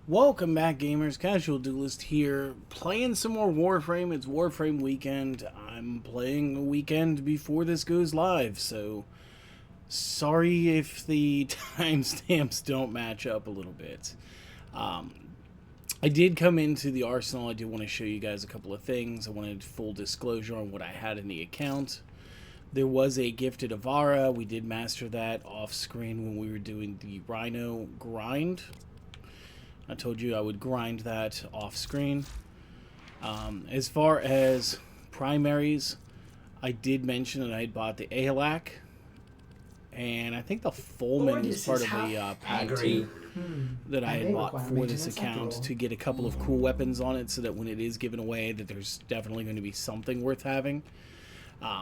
Welcome back, gamers. Casual Duelist here, playing some more Warframe. It's Warframe weekend. I'm playing a weekend before this goes live, so sorry if the timestamps don't match up a little bit. I did come into the arsenal. I do want to show you guys a couple of things. I wanted full disclosure on what I had in the account. There was a gifted Avara. We did master that off screen when we were doing the Rhino grind. I told you I would grind that off screen. As far as primaries, I did mention that I had bought the Ahalak, and I think the Fulman was part of the pack too that I had bought for this account to get a couple of cool weapons on it, so that when it is given away, that there's definitely going to be something worth having.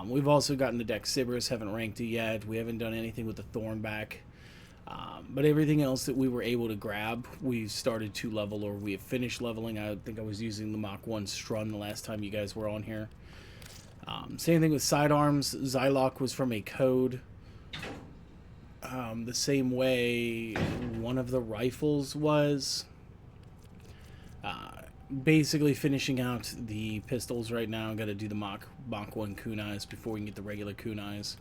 We've also gotten the Dex Sibris, haven't ranked it yet. We haven't done anything with the Thornback. But everything else that we were able to grab, we started to level, or we have finished leveling. I think I was using the Mach 1 Strun the last time you guys were on here. Same thing with sidearms. Zylock was from a code. The same way one of the rifles was. Basically finishing out the pistols right now. Got to do the Mach 1 kunais before we can get the regular kunais.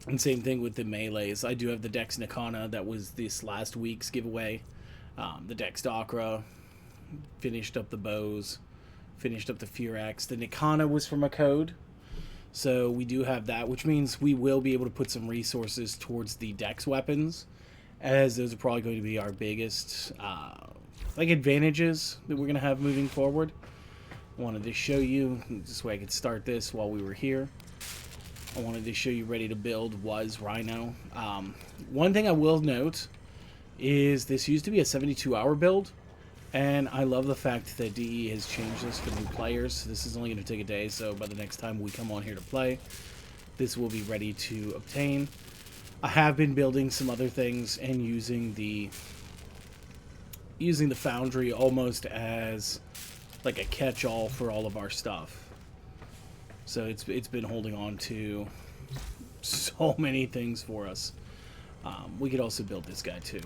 And same thing with the melees. I do have the Dex Nikana that was this last week's giveaway. The Dex Dakra. Finished up the bows. Finished up the Furax. The Nikana was from a code. So we do have that, which means we will be able to put some resources towards the Dex weapons, as those are probably going to be our biggest advantages that we're going to have moving forward. I wanted to show you, this way I could start this while we were here. I wanted to show you ready to build was Rhino. One thing I will note is this used to be a 72-hour build, and I love the fact that DE has changed this for new players. This is only going to take a day, so by the next time we come on here to play, this will be ready to obtain. I have been building some other things and using the Foundry almost as like a catch-all for all of our stuff. So it's been holding on to so many things for us. We could also build this guy too.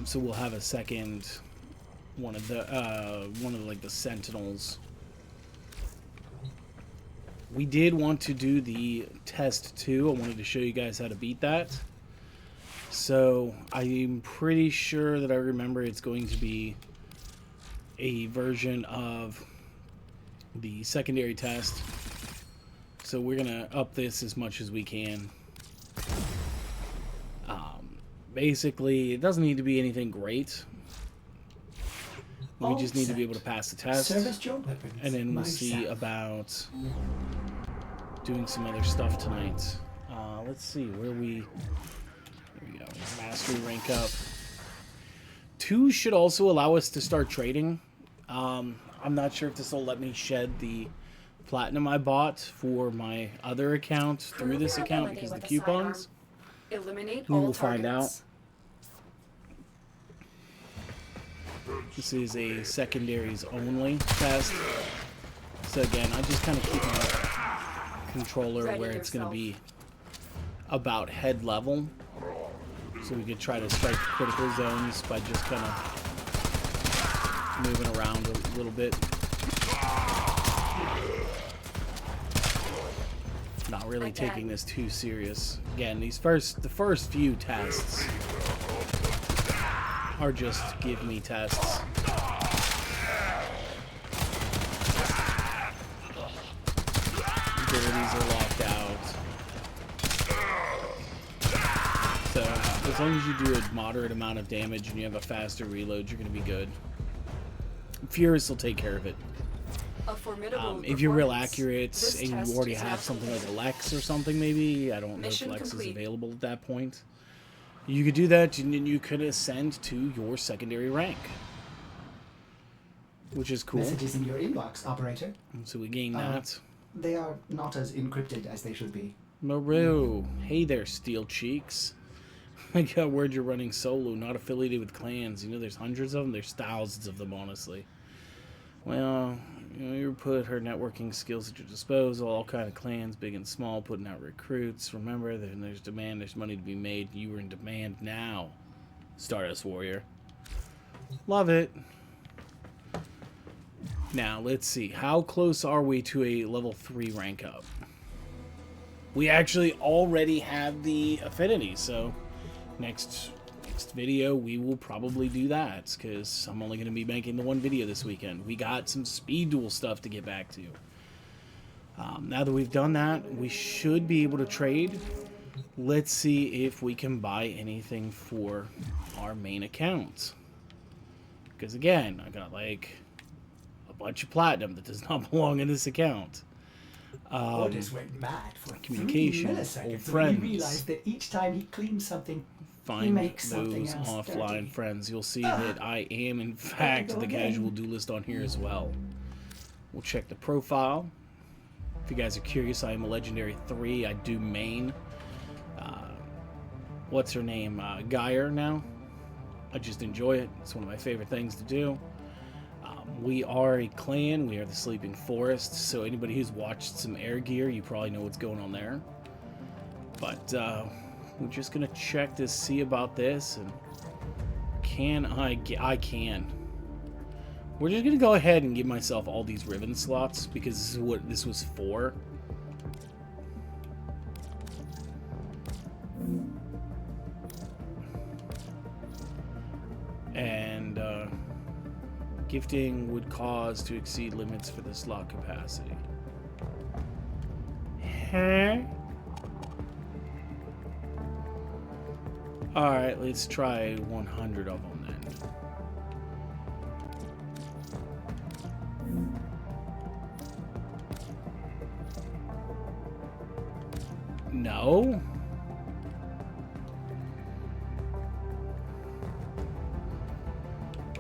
So we'll have a second one of the Sentinels. We did want to do the test too. I wanted to show you guys how to beat that. So I'm pretty sure that I remember it's going to be a version of the secondary test, so we're gonna up this as much as we can. Basically, it doesn't need to be anything great. We just need to be able to pass the test, and then we'll see about doing some other stuff tonight. Let's see where we. There we go. Mastery rank up. 2 should also allow us to start trading. I'm not sure if this will let me shed the platinum I bought for my other account through this account because of the coupons. Eliminate We all will find out. targets. This is a secondaries only test. So again, I just kind of keep my controller Ready where it's going to yourself. be about head level. So we could try to strike critical zones by just kind of moving around a little bit. Not really taking this too serious. Again, the first few tests are just give me tests. Abilities are locked out. So as long as you do a moderate amount of damage and you have a faster reload, you're going to be good. Furious will take care of it. A formidable If you're real performance. accurate This and test you already is have not something like a complete. Lex or something, maybe, I don't know if Mission Lex is complete. available at that point, you could do that and then you could ascend to your secondary rank, which is cool. Messages in your inbox, operator. So we gain that. They are not as encrypted as they should be. Maru, hey there, Steel Cheeks. I got word you're running solo, not affiliated with clans. You know, there's hundreds of them. There's thousands of them, honestly. Well, you know, you put her networking skills at your disposal. All kind of clans, big and small, putting out recruits. Remember, there's demand. There's money to be made. You are in demand now. Stardust Warrior. Love it. Now, let's see. How close are we to a level 3 rank up? We actually already have the affinity, so next video we will probably do that, because I'm only going to be making the one video this weekend. We got some speed duel stuff to get back to. Now that we've done that, we should be able to trade. Let's see if we can buy anything for our main account. Because again, I got like a bunch of platinum that does not belong in this account. Orders went mad for communication, 3 milliseconds. old friends. He realized that each time he cleans something, Find he makes something those else offline dirty. friends. You'll see that I am, in fact, the casual duelist on here as well. We'll check the profile. If you guys are curious, I am a legendary 3. I do main. What's her name? Geyer now. I just enjoy it. It's one of my favorite things to do. We are a clan. We are the Sleeping Forest. So anybody who's watched some Air Gear, you probably know what's going on there. But we're just gonna check to see about this. And can I can. We're just gonna go ahead and give myself all these ribbon slots because this is what this was for. And gifting would cause to exceed limits for the slot capacity. Huh? Alright, let's try 100 of them then. No?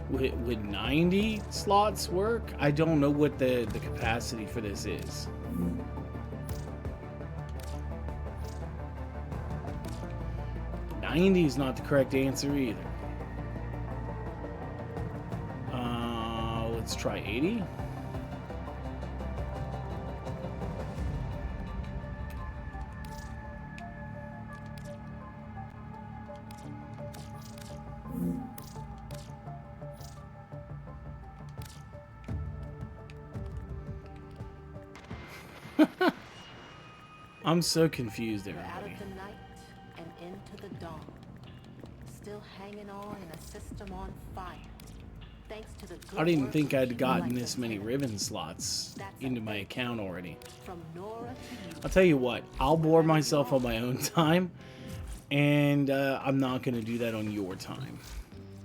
Would 90 slots work? I don't know what the capacity for this is. $90 is not the correct answer either. Let's try 80. I'm so confused, We're out everybody. of the night and into the dawn. Still hanging on in a system on fire. Thanks to the good I didn't work think of I'd people gotten like this many Tenno. ribbon slots into my account already. From Nora to you. I'll tell you what, I'll bore myself on my own time, and I'm not going to do that on your time.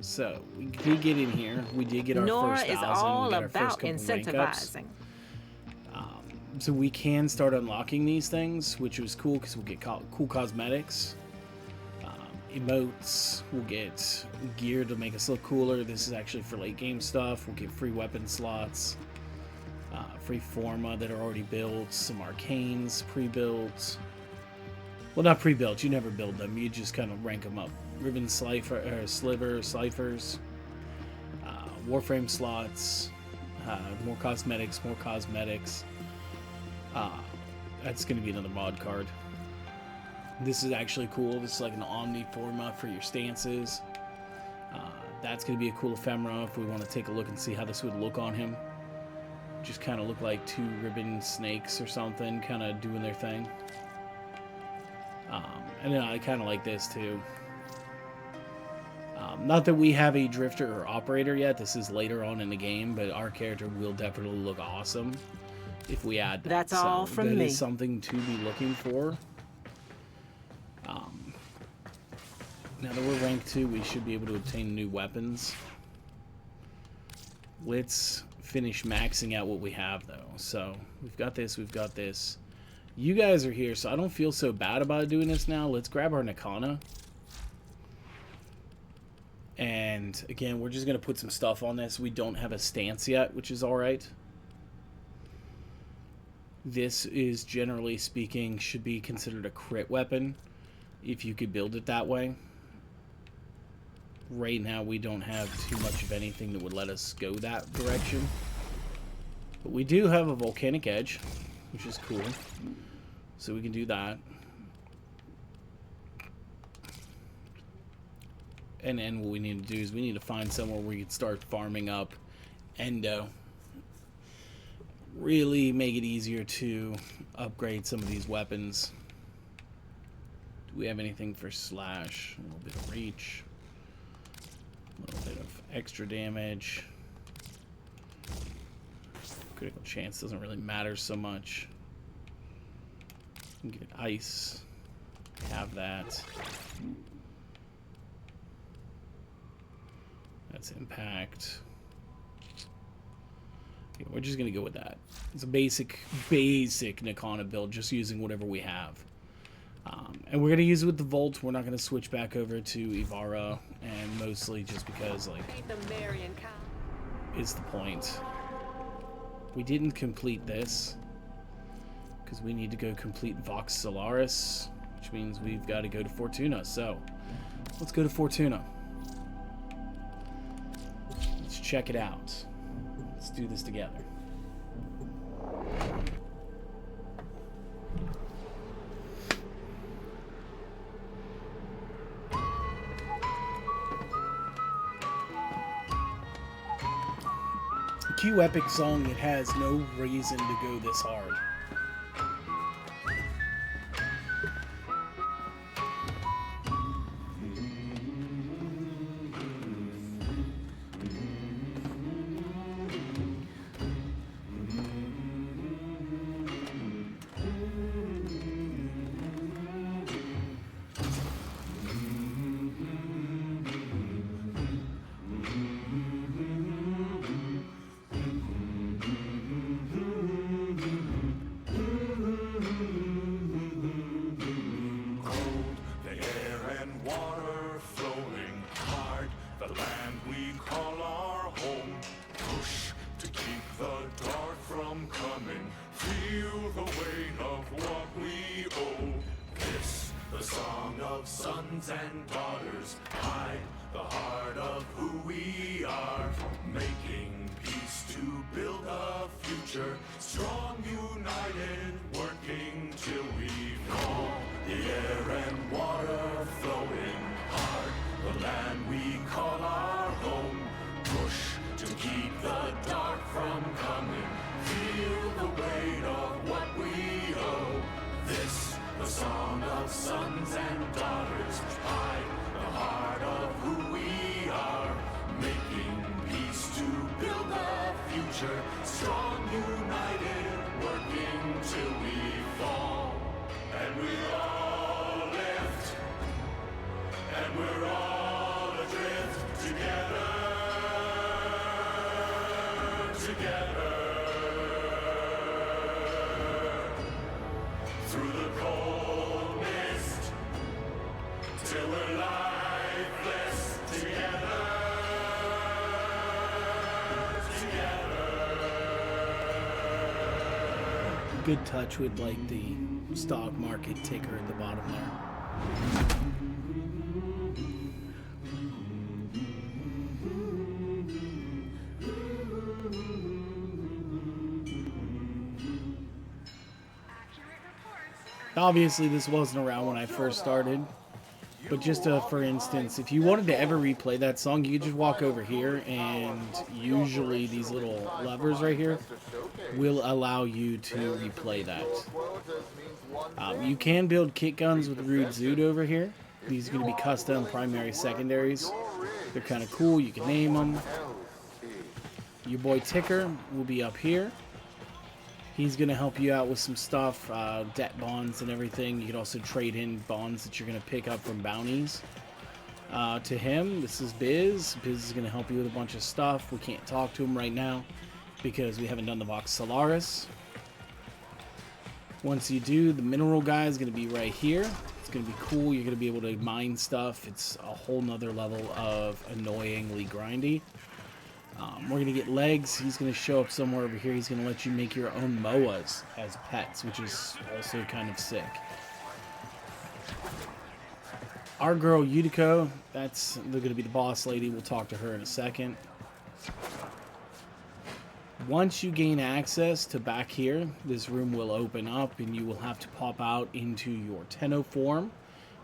So, we did get in here. We did get our Nora first is 1,000. all We got our about first couple rank ups. incentivizing. So we can start unlocking these things, which was cool because we'll get cool cosmetics. Emotes, we'll get gear to make us look cooler. This is actually for late game stuff. We'll get free weapon slots, free forma that are already built, some arcanes pre-built. Well, not pre-built, you never build them, you just kind of rank them up. Ribbon slifer, slivers, Warframe slots, more cosmetics. That's going to be another mod card. This is actually cool. This is like an Omni Forma for your stances. That's going to be a cool ephemera if we want to take a look and see how this would look on him. Just kind of look like 2 ribbon snakes or something, kind of doing their thing. And then I kind of like this too. Not that we have a drifter or operator yet. This is later on in the game, but our character will definitely look awesome if we add that. That's all from that me. is something to be looking for. Now that we're rank 2, we should be able to obtain new weapons. Let's finish maxing out what we have, though. So, we've got this, we've got this. You guys are here, so I don't feel so bad about doing this now. Let's grab our Nakana. And, again, we're just going to put some stuff on this. We don't have a stance yet, which is alright. This is, generally speaking, should be considered a crit weapon, if you could build it that way. Right now, we don't have too much of anything that would let us go that direction. But we do have a volcanic edge, which is cool. So we can do that. And then what we need to do is we need to find somewhere where we can start farming up endo. Really make it easier to upgrade some of these weapons. Do we have anything for slash? A little bit of reach. A little bit of extra damage. Critical chance doesn't really matter so much. Give it ice. Have that. That's impact. Okay, we're just gonna go with that. It's a basic Nakana build, just using whatever we have. And we're gonna use it with the Volt. We're not gonna switch back over to Ivara, and mostly just because, like, is the point. We didn't complete this because we need to go complete Vox Solaris, which means we've got to go to Fortuna. So let's go to Fortuna. Let's check it out. Let's do this together. Q epic song that has no reason to go this hard. And daughters hide the heart of who we are, making peace to build a future, strong, united, working till we fall. The air and water flowing hard, the land we call our home. Push to keep the dark from coming, feel the weight of what we owe. This, the song of sons and daughters, hide the heart of who we are, making peace to build a future, strong, united, working till we fall. And we all lift, and we're all adrift together, together. Through the cold mist, till we're lifeless, together, together. Good touch with, like, the stock market ticker at the bottom there. Obviously, this wasn't around when I first started, but just for instance, if you wanted to ever replay that song, you could just walk over here, and usually these little levers right here will allow you to replay that. You can build kit guns with Rude Zoot over here. These are going to be custom primary secondaries. They're kind of cool. You can name them. Your boy Ticker will be up here. He's going to help you out with some stuff, debt bonds and everything. You can also trade in bonds that you're going to pick up from bounties. To him, this is Biz. Biz is going to help you with a bunch of stuff. We can't talk to him right now because we haven't done the Vox Solaris. Once you do, the mineral guy is going to be right here. It's going to be cool. You're going to be able to mine stuff. It's a whole nother level of annoyingly grindy. We're going to get legs. He's going to show up somewhere over here. He's going to let you make your own MOAs as pets, which is also kind of sick. Our girl Yutiko, they're going to be the boss lady. We'll talk to her in a second. Once you gain access to back here, this room will open up and you will have to pop out into your Tenno form,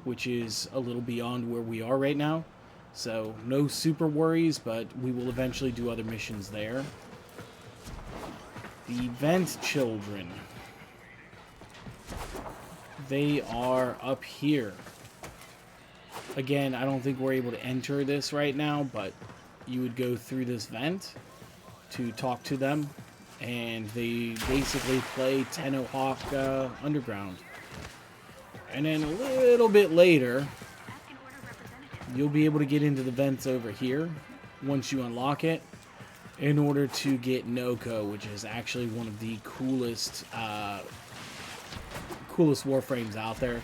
which is a little beyond where we are right now. So, no super worries, but we will eventually do other missions there. The Vent Children. They are up here. Again, I don't think we're able to enter this right now, but you would go through this vent to talk to them, and they basically play Tenno Hawk Underground. And then a little bit later, you'll be able to get into the vents over here once you unlock it in order to get Noko, which is actually one of the coolest Warframes out there.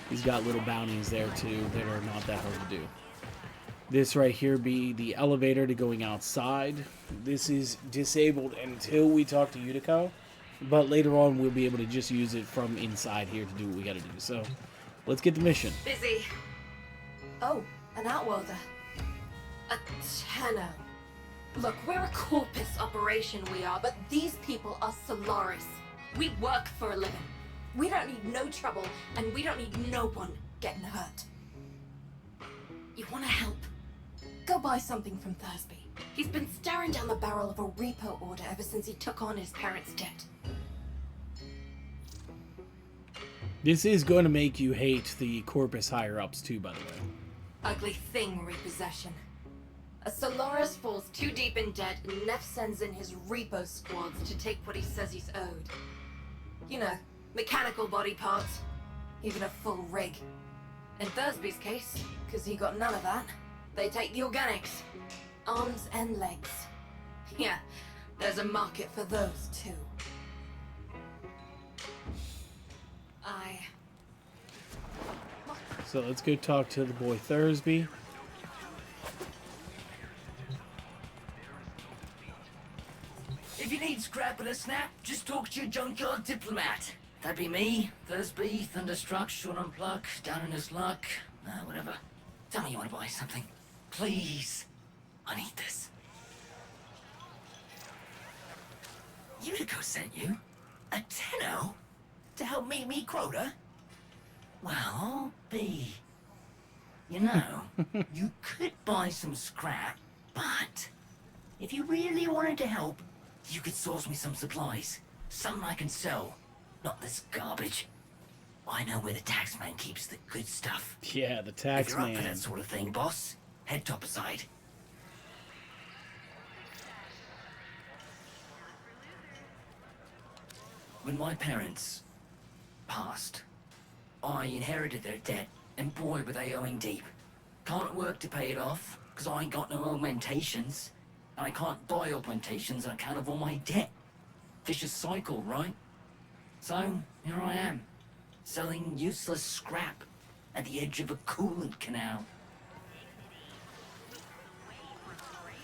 He's got little bounties there too that are not that hard to do. This right here be the elevator to going outside. This is disabled until we talk to Yutiko, but later on we'll be able to just use it from inside here to do what we gotta do. So, let's get the mission. Busy. Oh, an outworlder. A Tenno. Look, we're a corpus operation, we are, but these people are Solaris. We work for a living. We don't need no trouble, and we don't need no one getting hurt. You want to help? Go buy something from Thursby. He's been staring down the barrel of a repo order ever since he took on his parents' debt. This is going to make you hate the Corpus higher-ups too, by the way. Ugly thing, repossession. A Solaris falls too deep in debt, and Neff sends in his repo squads to take what he says he's owed. You know, mechanical body parts, even a full rig. In Thursby's case, because he got none of that, they take the organics. Arms and legs. Yeah, there's a market for those too. So let's go talk to the boy Thursby. If you need scrap and a snap, just talk to your junkyard diplomat. That'd be me, Thursby, Thunderstruck, Sean Unplug, down in his luck, whatever. Tell me you want to buy something. Please. I need this. Yutiko sent you? A Tenno? To help meet me quota? Well, B. You know, you could buy some scrap, but if you really wanted to help, you could source me some supplies. Something I can sell. Not this garbage. I know where the taxman keeps the good stuff. Yeah, the If you're up for taxman. that sort of thing, boss, head topside. When my parents passed, I inherited their debt, and boy were they owing deep. Can't work to pay it off, because I ain't got no augmentations. And I can't buy augmentations on account of all my debt. Vicious cycle, right? So, here I am, selling useless scrap at the edge of a coolant canal.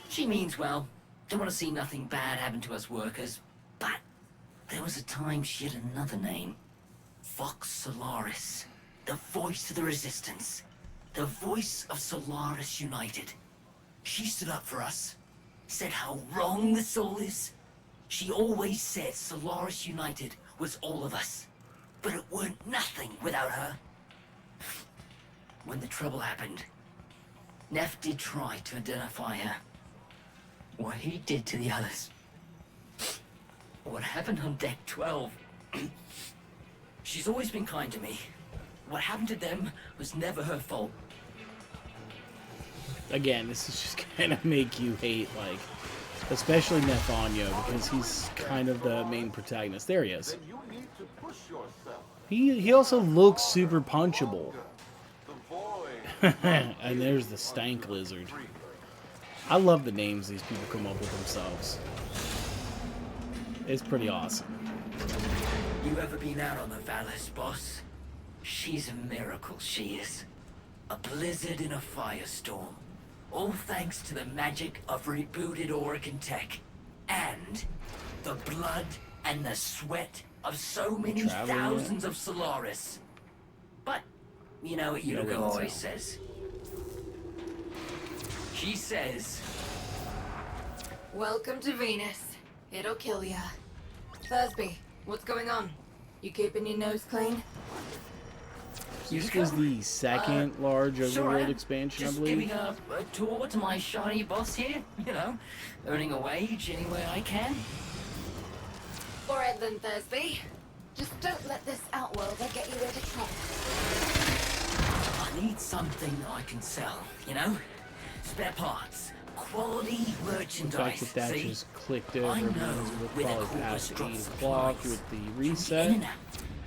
She means well, don't want to see nothing bad happen to us workers, but there was a time she had another name. Vox Solaris, the voice of the resistance, the voice of Solaris United. She stood up for us, said how wrong this all is. She always said Solaris United was all of us, but it weren't nothing without her. When the trouble happened, Neff did try to identify her. What he did to the others. What happened on deck 12. She's always been kind to me. What happened to them was never her fault. Again, this is just gonna make you hate, like, especially Nefanyo, because he's kind of the main protagonist. There he is. He also looks super punchable. And there's the stank lizard. I love the names these people come up with themselves. It's pretty awesome. You ever been out on the Valis, boss? She's a miracle, she is. A blizzard in a firestorm. All thanks to the magic of rebooted Oregon tech. And the blood and the sweat of so many Traveling thousands of Solaris. But, you know what Yutiko always says? She says, Welcome to Venus. It'll kill ya. Thursby, what's going on? You keeping your nose clean? This was the second large Sure overworld am. expansion, I Just believe. giving a tour to my shiny boss here, you know, earning a wage any way I can. Alright then, Thursby. Just don't let this outworlder get you into trouble. I need something I can sell, you know? Spare parts, quality The merchandise. fact that See? just clicked over I means know we're where the probably past coolest 8 drop o'clock supplies. with the In reset. and out.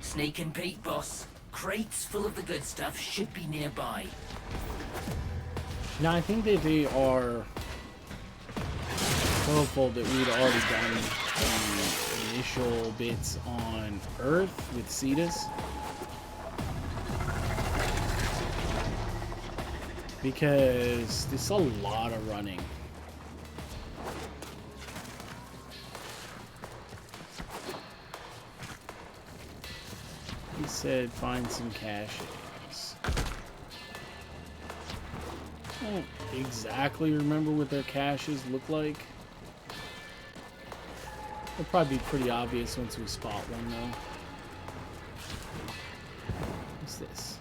Sneak and peek, boss. Crates full of the good stuff should be nearby. Now, I think that they are hopeful that we'd already done the initial bits on Earth with Cetus. Because there's a lot of running. He said find some caches. I don't exactly remember what their caches look like. It'll probably be pretty obvious once we spot one, though. What's this?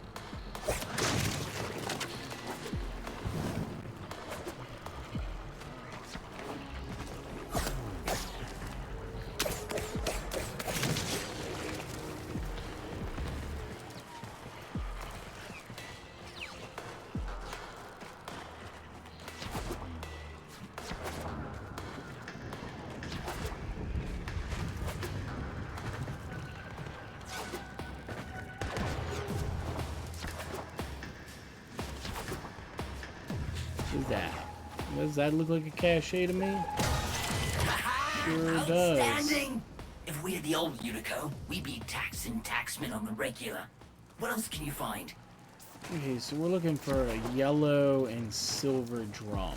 What is that? Does that look like a cache to me? Sure does. Outstanding! If we had the old Unico, we'd be taxing taxmen on the regular. What else can you find? Okay, so we're looking for a yellow and silver drum.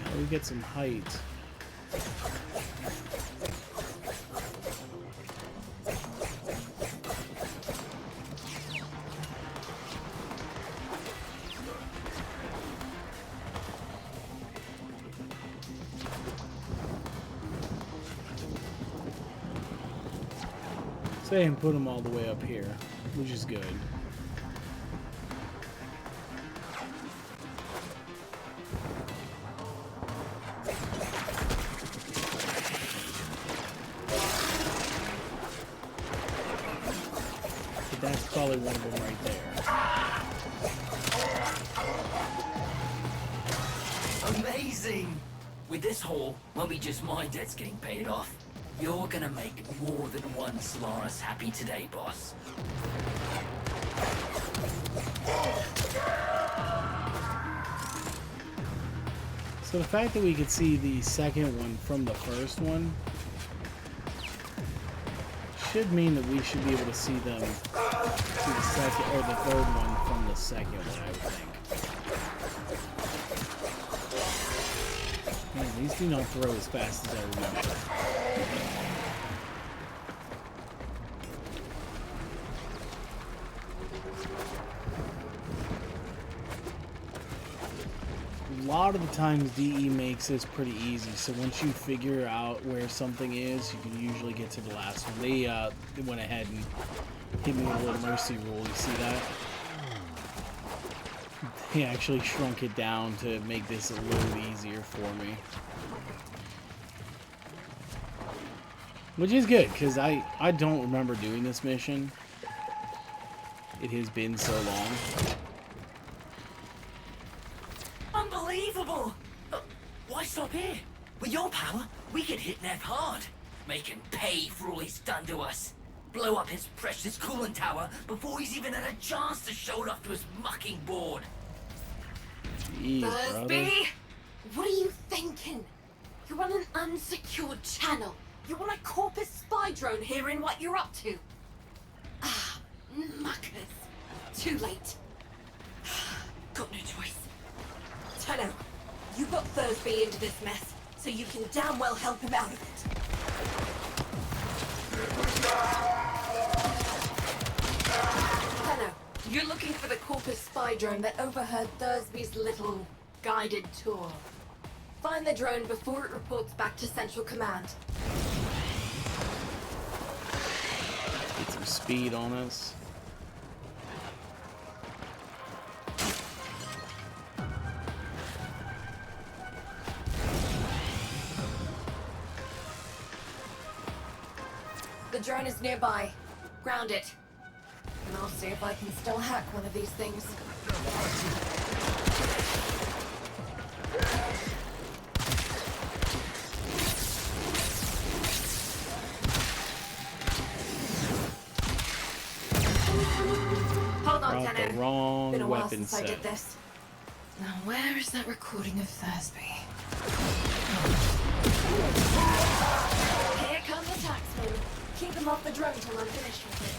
Now we get some height. So they can put them all the way up here, which is good. But that's probably one of them right there. Amazing! With this haul, won't be just my debts getting paid off. You're gonna make more than one Solaris happy today, boss. So the fact that we could see the second one from the first one should mean that we should be able to see them to the second or the third one from the second one, I would think. Man, these do not throw as fast as I remember. A lot of the times DE makes this pretty easy, so once you figure out where something is, you can usually get to the last one. They went ahead and hit me with a little mercy rule, you see that? They actually shrunk it down to make this a little easier for me. Which is good, because I don't remember doing this mission. It has been so long. Unbelievable! Why Why stop here? With your power, we can hit Nev hard. Make him pay for all he's done to us. Blow up his precious coolant tower before he's even had a chance to show it off to his mucking board. Jeez, brother. Thursby! What are you thinking? You're on an unsecured channel. You want a corpus spy drone hearing what you're up to? Ah, muckers. Too late. Got no choice. Tenno, you got Thursby into this mess, so you can damn well help him out of it. Tenno, you're looking for the corpus spy drone that overheard Thursby's little guided tour. Find the drone before it reports back to Central Command. Get some speed on us. The drone is nearby. Ground it. And I'll see if I can still hack one of these things. Hold on, Brought the Tenno. wrong Been a while weapon since I set. did this. Now where is that recording of Thursby? Here come the taxmen. Keep them off the drone till I'm finished with it.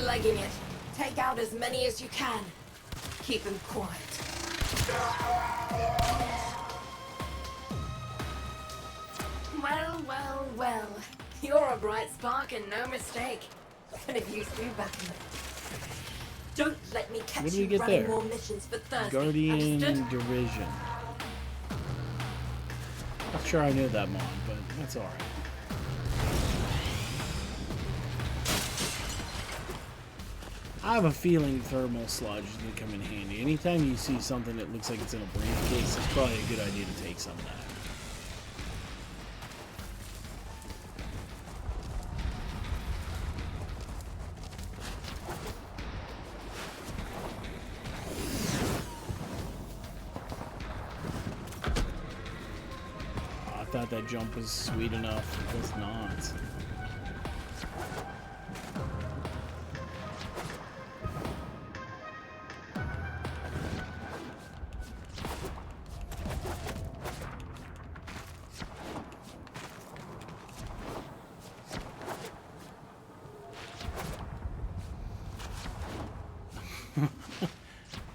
Legging it. Take out as many as you can. Keep them quiet. Well, well, well. You're a bright spark and no mistake. Could have used you back in the... Don't let me catch What do we you get running there? more missions for Thursday. Guardian Understood? Derision. Not sure I knew that mod, but that's alright. I have a feeling thermal sludge is going to come in handy. Anytime you see something that looks like it's in a briefcase, it's probably a good idea to take some of that. I thought that jump was sweet enough. It was not.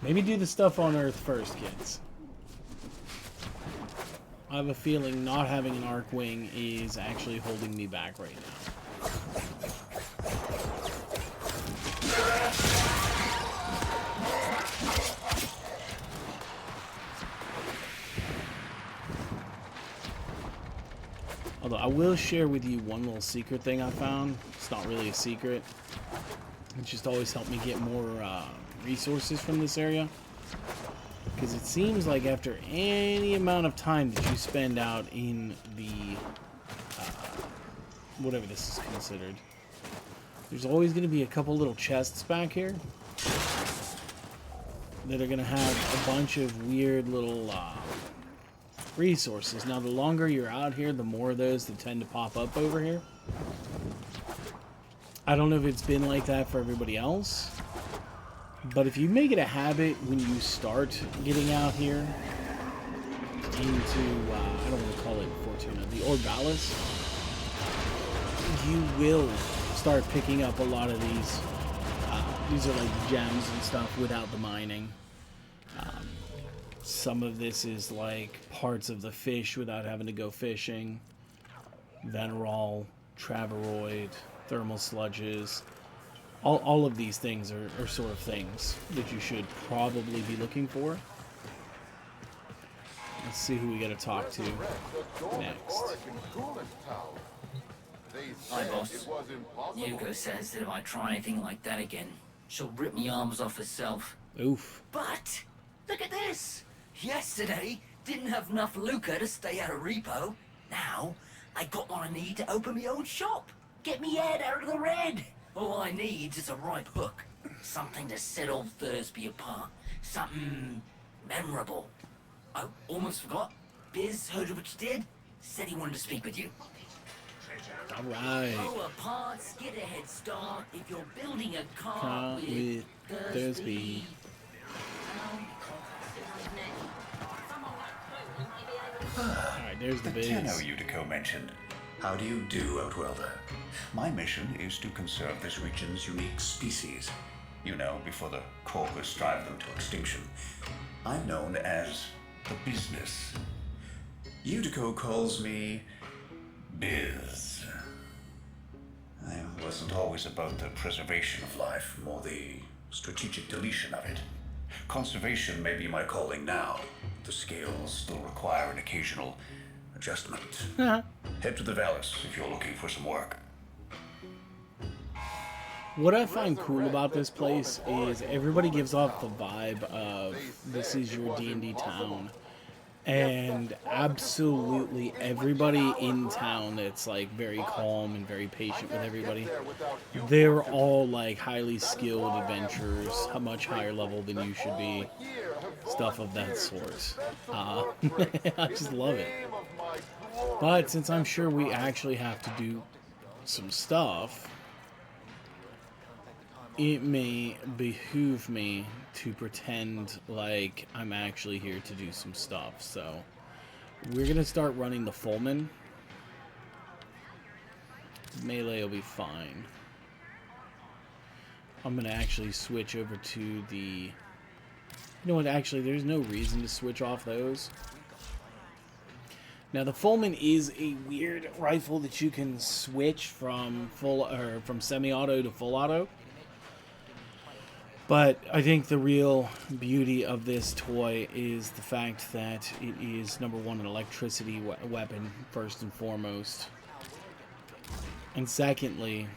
Maybe do the stuff on Earth first, kids. I have a feeling not having an arc wing is actually holding me back right now. Although I will share with you one little secret thing I found. It's not really a secret. It's just always helped me get more resources from this area. Because it seems like after any amount of time that you spend out in the, whatever this is considered, there's always going to be a couple little chests back here that are going to have a bunch of weird little resources. Now, the longer you're out here, the more of those that tend to pop up over here. I don't know if it's been like that for everybody else, but if you make it a habit when you start getting out here into, I don't want to call it Fortuna, the Orbalis, you will start picking up a lot of these. These are like gems and stuff without the mining. Some of this is like parts of the fish without having to go fishing. Venerol. Traveroid, thermal sludges. All of these things are sort of things that you should probably be looking for. Let's see who we gotta talk to next. Hi, boss. Yuko says that if I try anything like that again, she'll rip me arms off herself. Oof. But look at this. Yesterday, didn't have enough lucre to stay out of repo. Now, I got what I need to open my own shop. Get me head out of the red. All I need is a right hook. Something to set old Thursby apart. Something memorable. I almost forgot. Biz heard of what you did. Said he wanted to speak with you. All right. Oh, a parts, get a head start if you're building a car Car with Thursby. Alright, there's the Tenno biz. Utico mentioned. How do you do, Outwelder? My mission is to conserve this region's unique species. You know, before the Corpus drive them to extinction. I'm known as the Business. Utico calls me Biz. I wasn't always about the preservation of life, more the strategic deletion of it. Conservation may be my calling now. The scales still require an occasional adjustment. Head to the Vallis if you're looking for some work. What I find cool about this place is everybody gives off the vibe of this is your D&D town. And absolutely everybody in town that's like very calm and very patient with everybody, they're all like highly skilled adventurers, a much higher level than you should be, stuff of that sort. I just love it. But since I'm sure we actually have to do some stuff, it may behoove me to pretend like I'm actually here to do some stuff. So we're gonna start running the Fullman. Melee will be fine. I'm gonna actually switch over to the... You know what, actually there's no reason to switch off those. Now the Fullman is a weird rifle that you can switch from from semi-auto to full auto. But I think the real beauty of this toy is the fact that it is, number one, an electricity weapon, first and foremost. And secondly,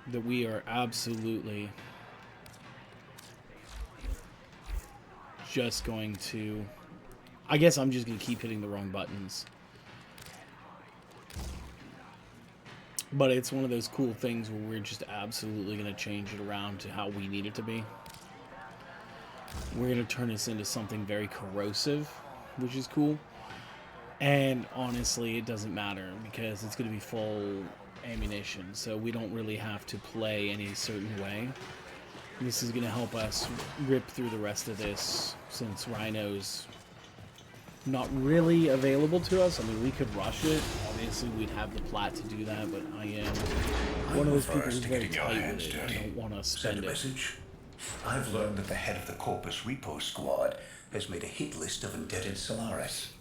that we are absolutely just going to... I guess I'm just going to keep hitting the wrong buttons. But it's one of those cool things where we're just absolutely going to change it around to how we need it to be. We're going to turn this into something very corrosive, which is cool. And honestly, it doesn't matter because it's going to be full ammunition, so we don't really have to play any certain way. This is going to help us rip through the rest of this, since Rhino's not really available to us. I mean, we could rush it. Obviously, we'd have the plat to do that, but I am one of those people who's very tight with it. I don't want to spend it. Message. I've learned that the head of the Corpus Repo Squad has made a hit list of indebted Solaris.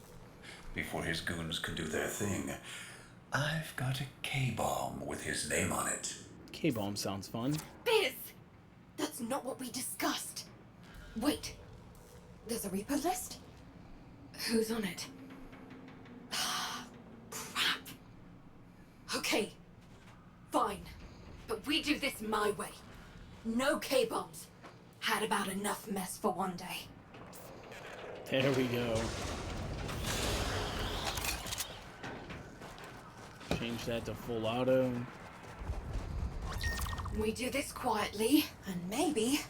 Before his goons can do their thing, I've got a K-bomb with his name on it. K-bomb sounds fun. Biz! That's not what we discussed. Wait. There's a repo list? Who's on it? Crap. Okay. Fine. But we do this my way. No K-bombs. Had about enough mess for one day. There we go. Change that to full auto. We do this quietly, and maybe,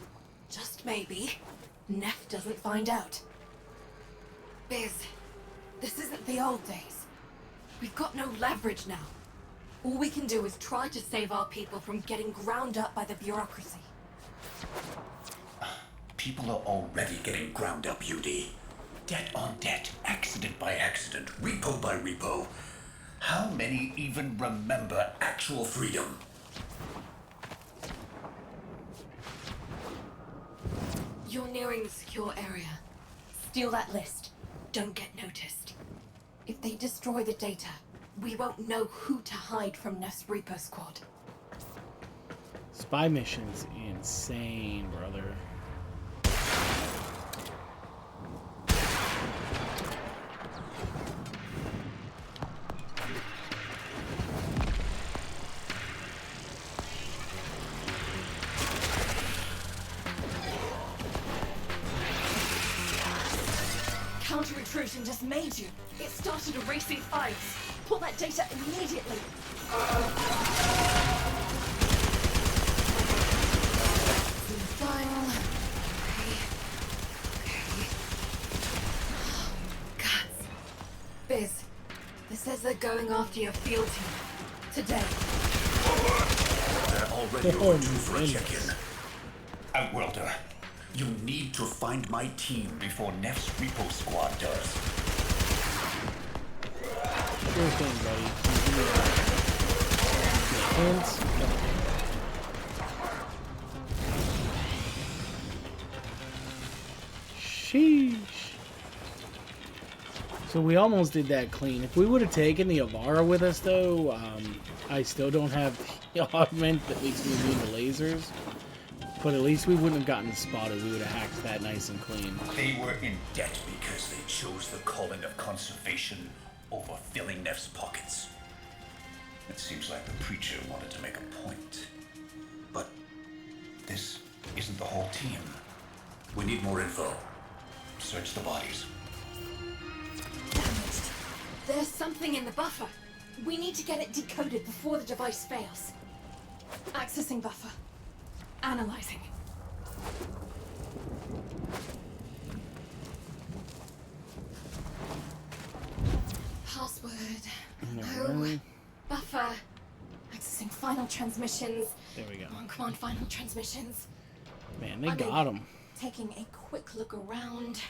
just maybe, Neff doesn't find out. Biz, this isn't the old days. We've got no leverage now. All we can do is try to save our people from getting ground up by the bureaucracy. People are already getting ground up, UD. Debt on debt, accident by accident, repo by repo. How many even remember actual freedom? You're nearing the secure area. Steal that list. Don't get noticed. If they destroy the data, we won't know who to hide from Neff's Reaper squad. Spy mission's insane, brother. Counter-intrusion just made you. It started erasing files. Pull that data immediately. File. Okay. God. Biz, this says they're going after your field team. Today. They're already overdue for a check-in. Outworlder, you need to find my team before Neff's Repo Squad does. Sure thing, buddy. Hints. Sheesh. So we almost did that clean. If we would have taken the Avara with us, though, I still don't have the augment that makes me immune to lasers. But at least we wouldn't have gotten spotted. We would have hacked that nice and clean. They were in debt because they chose the calling of conservation over filling Neff's pockets. It seems like the preacher wanted to make a point. But this isn't the whole team. We need more info. Search the bodies. Damn it. There's something in the buffer. We need to get it decoded before the device fails. Accessing buffer. Analyzing. Password. No, No. really? Buffer. Accessing final transmissions. There we go. Come on, final transmissions. Man, they got him. Taking a quick look around.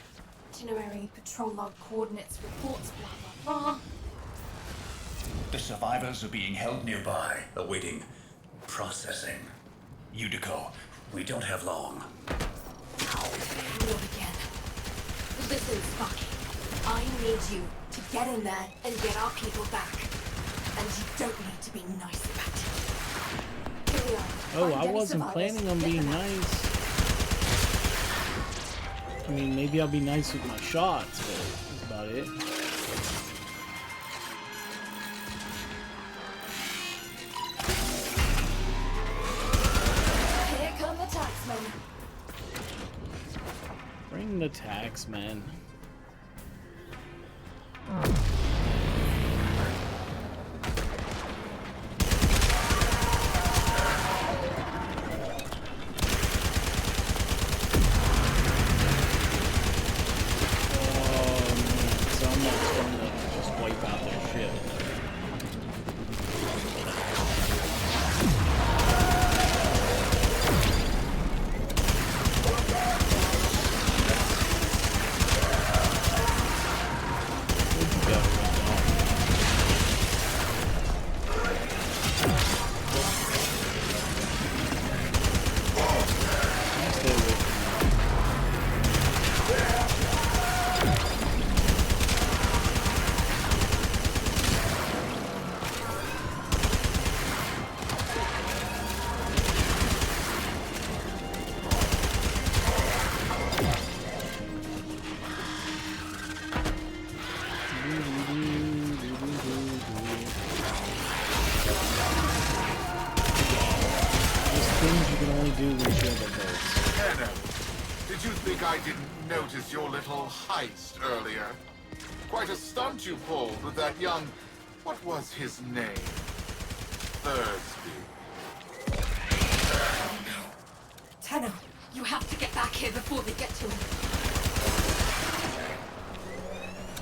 Itinerary, patrol log, coordinates, reports, blah, blah, blah. The survivors are being held nearby, awaiting processing. Udico, we don't have long. Not again. Listen, Sparky. I need you to get in there and get our people back. And you don't need to be nice about it. Here we are. Oh, Find I any wasn't survivors, planning on get being them out. nice. I mean, maybe I'll be nice with my shots, but that's about it. Here come the taxmen. Bring the taxman. So I'm not going to just wipe out their ship. Tenno, did you think I didn't notice your little heist earlier? Quite a stunt you pulled with that young... what was his name? Thursby. Tenno, you have to get back here before they get to him.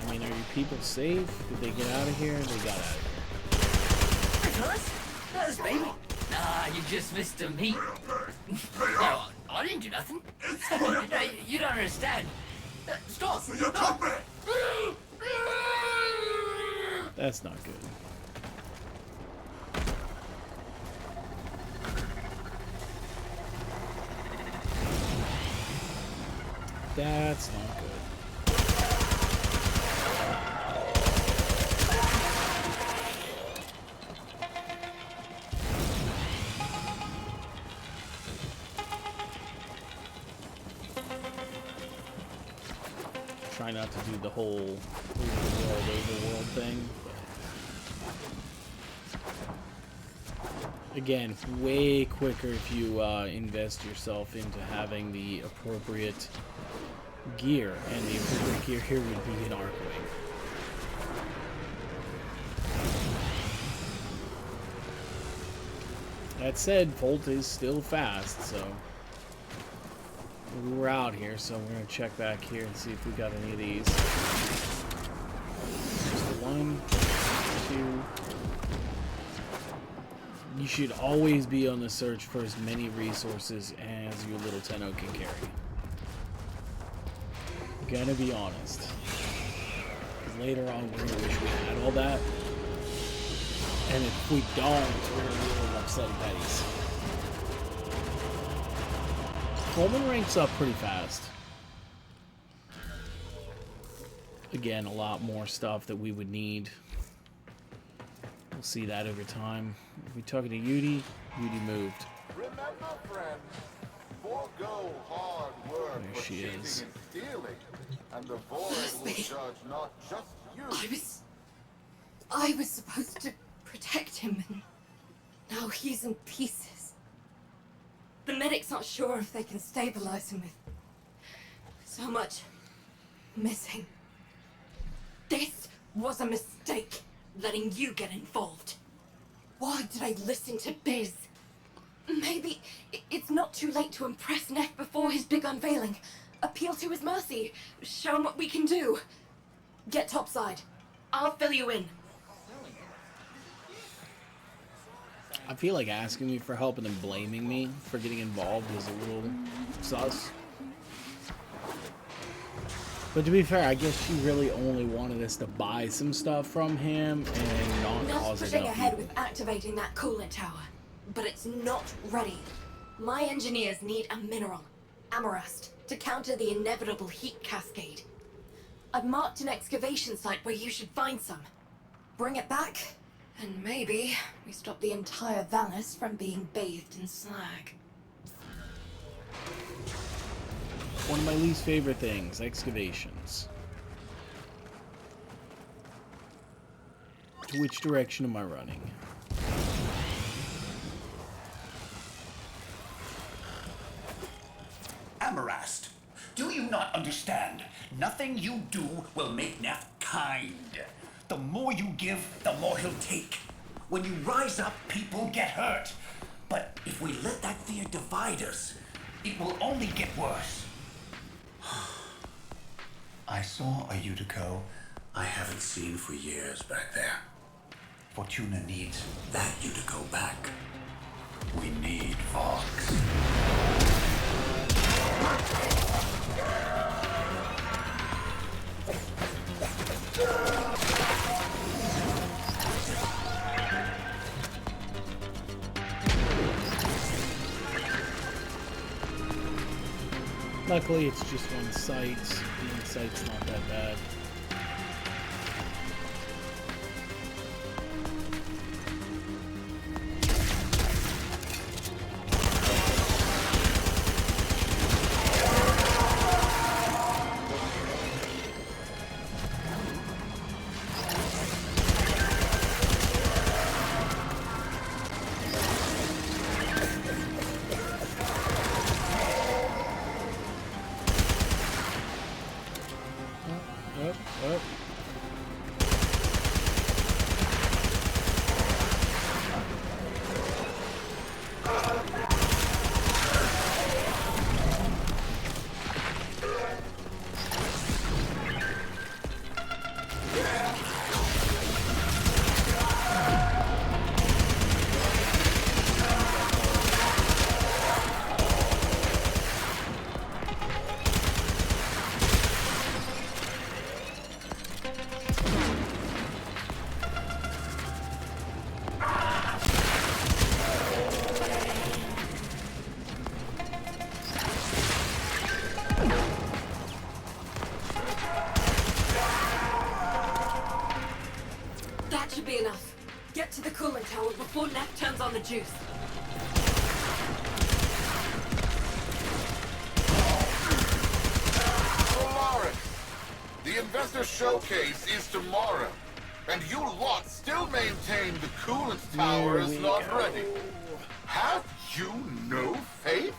I mean, are you people safe? Did they get out of here? They got out of here. Hey, fellas. That was me. Nah, you just missed a meet. No, I didn't do nothing. No, you don't understand. Stop! That's not good. That's not good. Try not to do the whole overworld thing. But again, way quicker if you invest yourself into having the appropriate gear, and the appropriate gear here would be an Arcwing. That said, Volt is still fast, so we were out here, so we're gonna check back here and see if we got any of these. Just the 1, 2. You should always be on the search for as many resources as your little Tenno can carry. Gonna be honest. 'Cause later on, we're gonna wish we had all that. And if we don't, we're gonna be a little upset at Betty's. Coleman ranks up pretty fast. Again, a lot more stuff that we would need. We'll see that over time. If we're talking to Yudi, Yudi moved. Remember, friend, forego hard work There for she cheating is. and stealing, and the void will judge not just you. I was supposed to protect him, and now he's in pieces. The medic's not sure if they can stabilize him with so much missing. This was a mistake, letting you get involved. Why did I listen to Biz? Maybe it's not too late to impress Neff before his big unveiling. Appeal to his mercy. Show him what we can do. Get topside. I'll fill you in. I feel like asking me for help and then blaming me for getting involved is a little sus. But to be fair, I guess she really only wanted us to buy some stuff from him and not cause it pushing up. ahead with activating that coolant tower, but it's not ready. My engineers need a mineral, Amarast, to counter the inevitable heat cascade. I've marked an excavation site where you should find some. Bring it back, and maybe we stop the entire Valis from being bathed in slag. One of my least favorite things, excavations. To which direction am I running? Amarast, do you not understand? Nothing you do will make Neff kind. The more you give, the more he'll take. When you rise up, people get hurt. But if we let that fear divide us, it will only get worse. I saw a Utico I haven't seen for years back there. Fortuna needs that Utico back. We need Vox. Luckily, it's just one site. One site's not that bad. Up. That should be enough. Get to the coolant tower before Neff turns on the juice. Solaris, Master Showcase is tomorrow, and you lot still maintain the coolant tower is not ready. Have you no faith?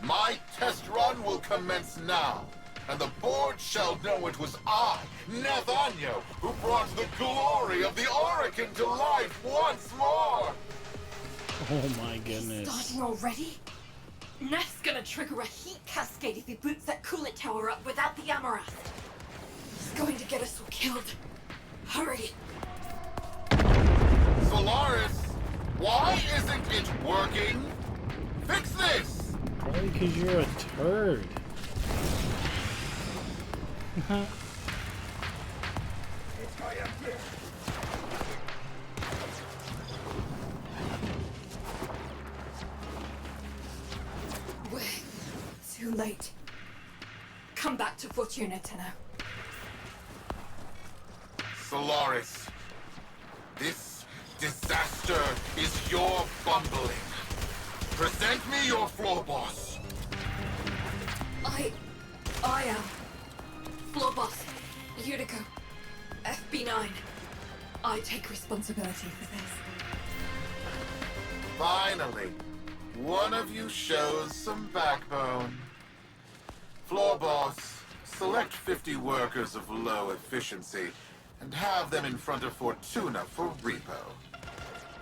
My test run will commence now, and the board shall know it was I, Nathaniel, who brought the glory of the Oracle to life once more! Oh my goodness. Starting already? Neff's gonna trigger a heat cascade if he boots that coolant tower up without the Amaranth. He's going to get us all killed. Hurry! Solaris, why isn't it working? Fix this! Probably because you're a turd. We're too late. Come back to Fortuna, Tenno. Solaris, this disaster is your bumbling. Present me your floor boss. I am floor boss, Utico, FB9. I take responsibility for this. Finally, one of you shows some backbone. Floor boss, select 50 workers of low efficiency and have them in front of Fortuna for repo.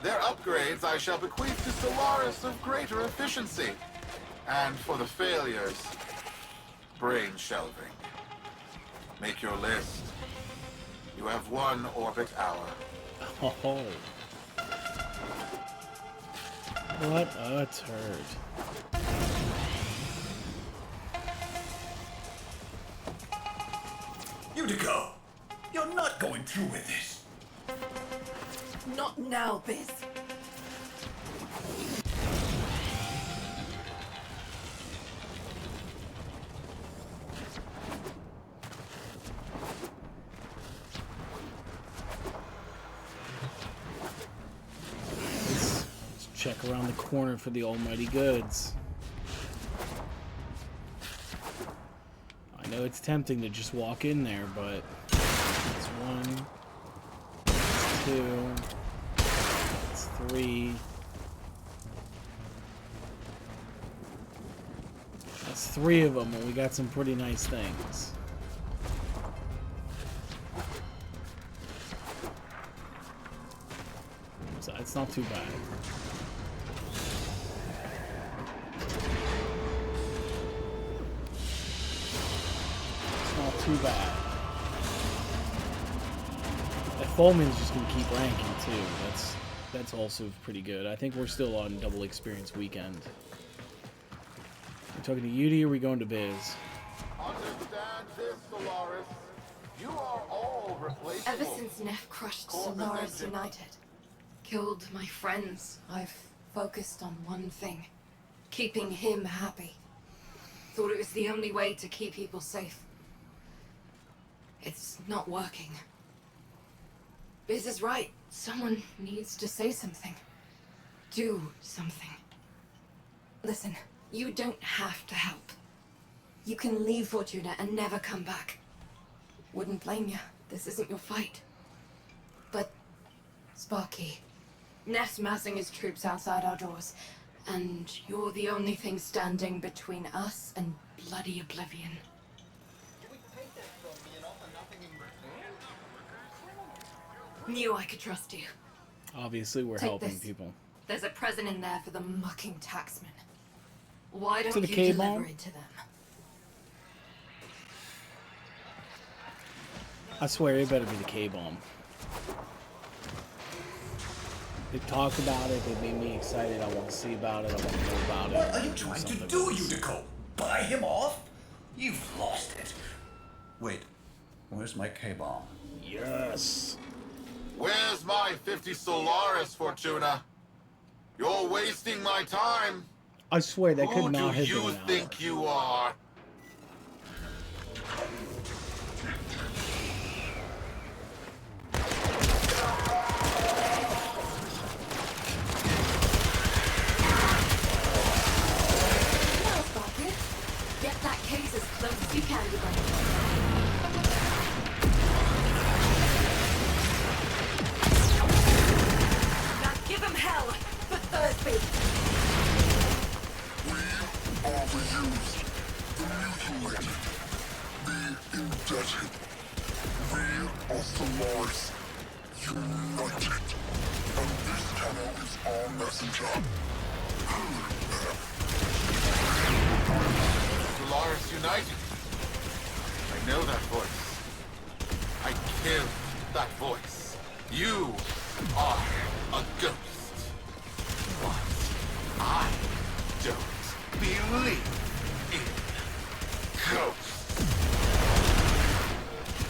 Their upgrades I shall bequeath to Solaris of greater efficiency. And for the failures, brain shelving. Make your list. You have 1 orbit hour. Oh. What a turd. Utico, you're not going through with this. Not now, Biz. Let's check around the corner for the almighty goods. I know it's tempting to just walk in there, but it's 1, it's 2, it's 3. That's 3 of them, and we got some pretty nice things. So it's not too bad. Not too bad. That Fulman's just gonna keep ranking too. That's also pretty good. I think we're still on double experience weekend. We're talking to Yudi, or are we going to Biz? Understand this, Solaris. You are all replaceable. Ever since Neff crushed Solaris United, killed my friends, I've focused on one thing. Keeping him happy. Thought it was the only way to keep people safe. It's not working. Biz is right. Someone needs to say something. Do something. Listen, you don't have to help. You can leave Fortuna and never come back. Wouldn't blame you. This isn't your fight. But, Sparky, Neff's massing his troops outside our doors, and you're the only thing standing between us and bloody oblivion. Knew I could trust you. Obviously, we're Take helping this. people. There's a present in there for the mucking taxmen. Why don't To the you K-bomb? deliver it to them? I swear it better be the K-bomb. They talked about it, they made me excited, I want to see about it, I want to know about it. What are you trying to Something do, else. Utico? Buy him off? You've lost it. Wait, where's my K-bomb? Yes! Where's my 50 Solaris, Fortuna? You're wasting my time. I swear that Who could not do have you been an hour. think you are? Well, Sparky, get that case as close as you can to them. overused, the mutilated, the indebted. We are Solaris, united. And this Tenno is our messenger. Solaris United. I know that voice. I killed that voice. You are a ghost. But I don't believe in ghosts.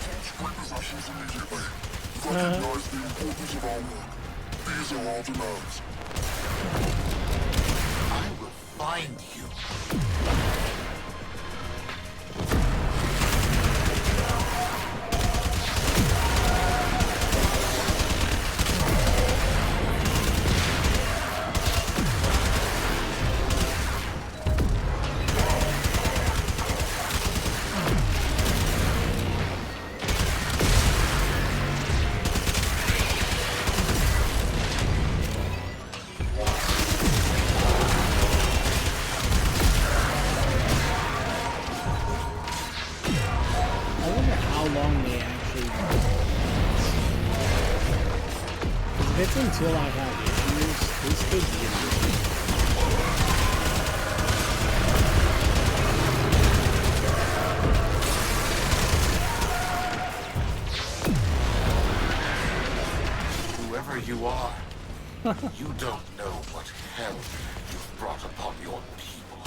Take repossessions immediately. Recognize the importance of our work. These are our demands. I will find you. If it's until I have issues, this could be an issue. Whoever you are, you don't know what hell you've brought upon your people.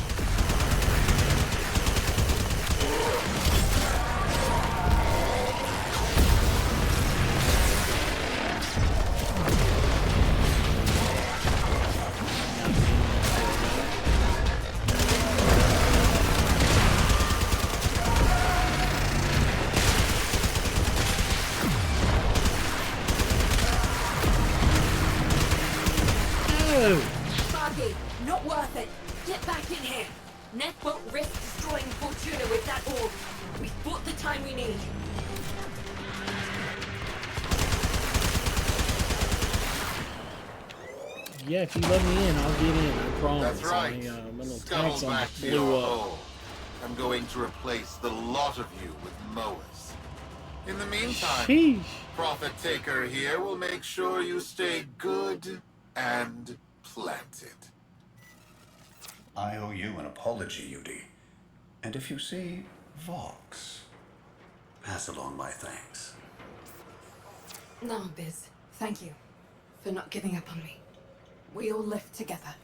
Sparky, not worth it. Get back in here. Neth won't risk destroying Fortuna with that orb. We've bought the time we need. Yeah, if you let me in, I'll get in. I promise. That's right. My little Scuttle tax on back to blew your up. hole. I'm going to replace the lot of you with mowers. In the meantime, Sheesh. Prophet Taker here will make sure you stay good and planted. I owe you an apology, UD. And if you see Vox, pass along my thanks. No, Biz. Thank you for not giving up on me. We all live together.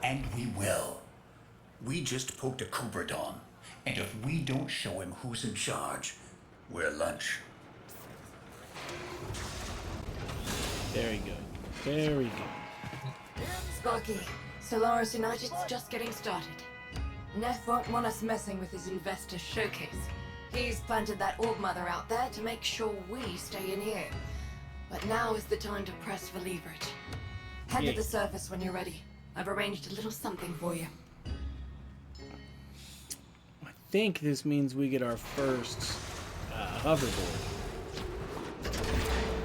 And we will. We just poked a Kuberdon, and if we don't show him who's in charge, we're lunch. Very good. Very good. Sparky, Solaris United's just getting started. Neth won't want us messing with his investor showcase. He's planted that orb mother out there to make sure we stay in here. But now is the time to press for leverage. Head Yeah. to the surface when you're ready. I've arranged a little something for you. I think this means we get our first hoverboard.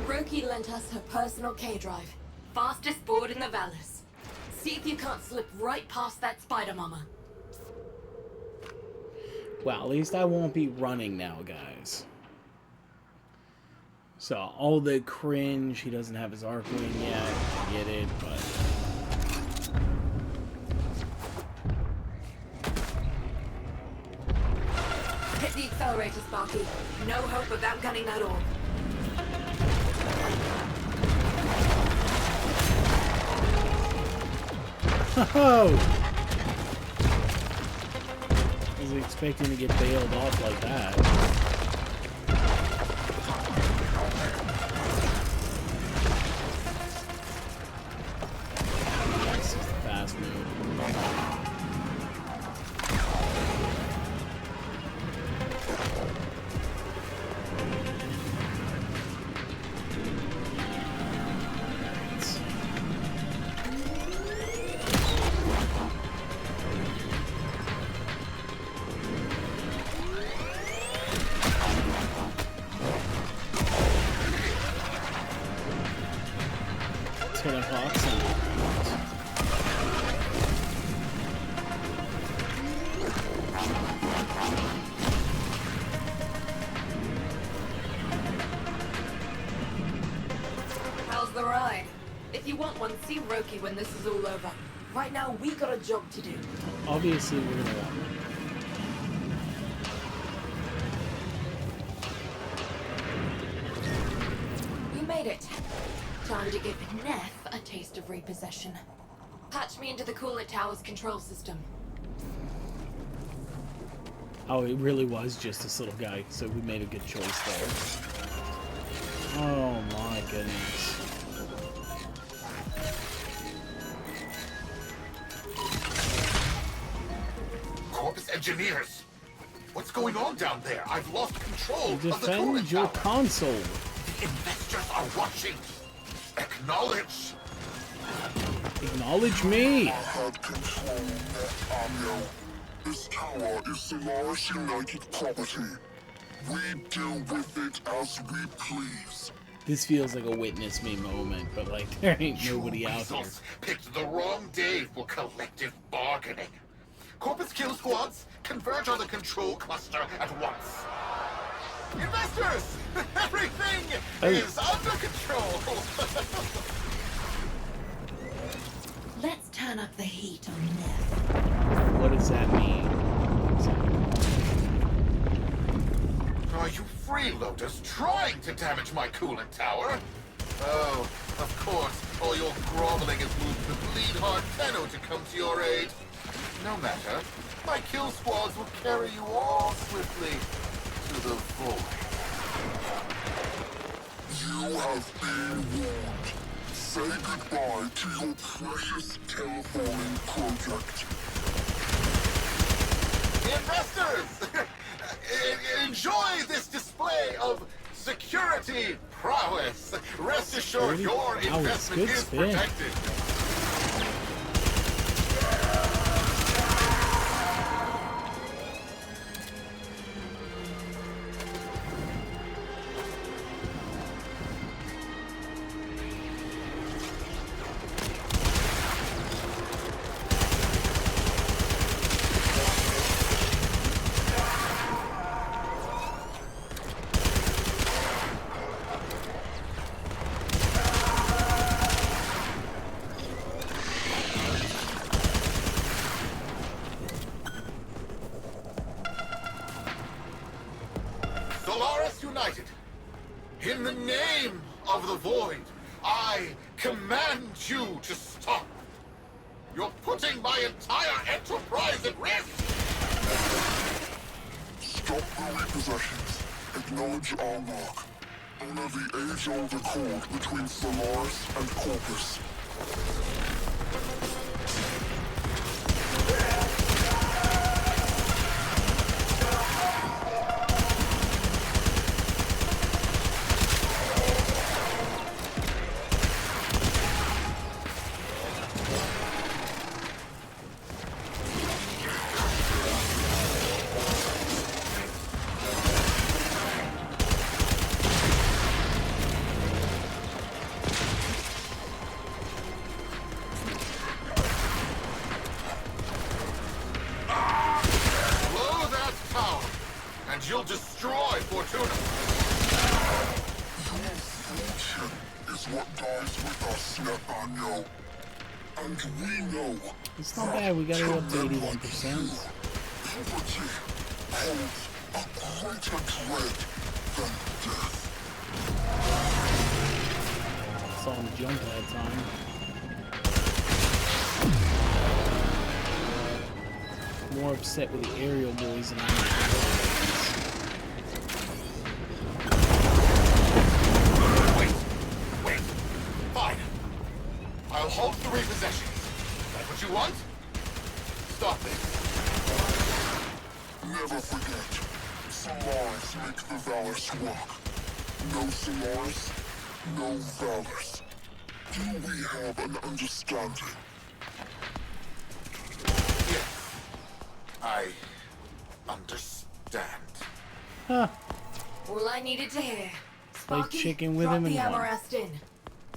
Brookie lent us her personal K-Drive. Fastest board in the Vallis. See if you can't slip right past that spider mama. Well, at least I won't be running now, guys. So, all the cringe, he doesn't have his arc wing yet, I get it, but... Hit the accelerator, Sparky. No hope of outgunning that orb. Oh! I was expecting to get bailed off like that. This is the fast move. Tenno Hawks and see Roki when this is all over. Right now, we got a job to do. Obviously, we're gonna want one. We made it. Time to give Neff a taste of repossession. Patch me into the coolant tower's control system. Oh, it really was just this little guy, so we made a good choice there. Oh my goodness. Corpus engineers! What's going on down there? I've lost control of the coolant Defend your tower. console. The investors are watching. Acknowledge. Acknowledge me. I had control, Amio. This tower is Solaris United property. We deal with it as we please. This feels like a witness me moment, but like there ain't nobody out there. Weasels picked the wrong day for collective bargaining. Corpus kill squads converge on the control cluster at once. Investors! Everything is under control! Let's turn up the heat on Neff. What does that mean? Are you freeloaders trying to damage my coolant tower? Oh, of course, all your groveling has moved the bleed-hard Tenno to come to your aid. No matter, my kill squads will carry you all swiftly to the void. You have been warned. Say goodbye to your precious terraforming project. Investors! Enjoy this display of security prowess. Rest assured your investment is protected. Solaris United, in the name of the Void, I command you to stop. You're putting my entire enterprise at risk. Stop the repossessions. Acknowledge our work. Honor the age-old accord between Solaris and Corpus. You'll destroy Fortuna. Your fortune is what dies with us, Nathaniel. And we know it's not bad, we got it up to 81%. Poverty holds a greater dread than death. Saw him jump that time. More upset with the aerial boys than I am. I'll halt the repossessions. That what you want? Stop it. Never forget, Solaris make the Valors work. No Solaris, no Valors. Do we have an understanding? Yes, I understand. Huh. All I needed to hear. Like Sparky, chicken with drop him the and one. MR2 in.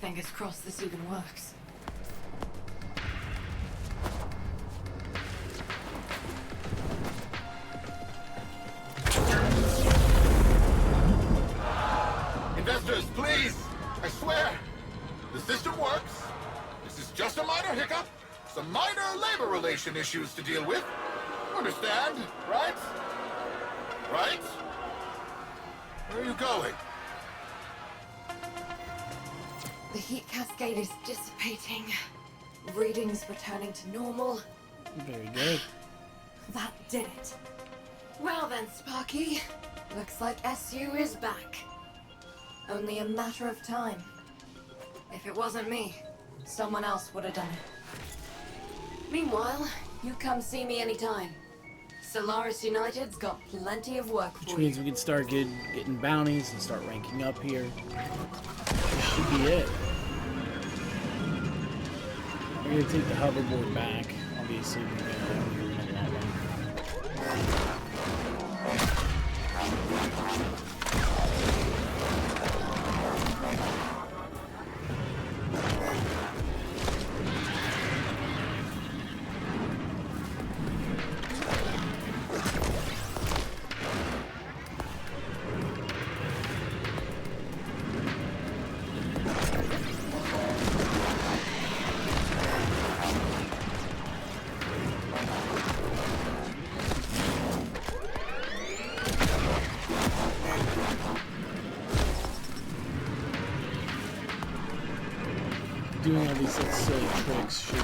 Fingers crossed this even works. Investors, please! I swear! The system works. This is communication issues to deal with. Understand, right? Right? Where are you going? The heat cascade is dissipating. Readings returning to normal. Very good. That did it. Well then, Sparky. Looks like SU is back. Only a matter of time. If it wasn't me, someone else would have done it. Meanwhile, you come see me anytime. Solaris United's got plenty of work for Which means we can start getting bounties and start ranking up here. This should be it. We're gonna take the hoverboard back. Obviously, we're gonna want one. Doing all these little silly tricks should be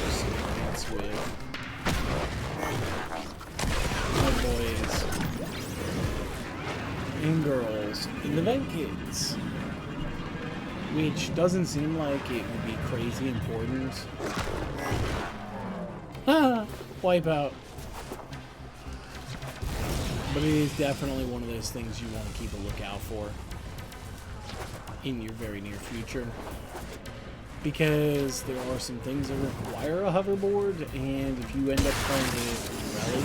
just advance with. My boys and girls and the vent kids, which doesn't seem like it would be crazy important. Ah, wipeout. But it is definitely one of those things you want to keep a lookout for in your very near future. Because there are some things that require a hoverboard, and if you end up playing it rally,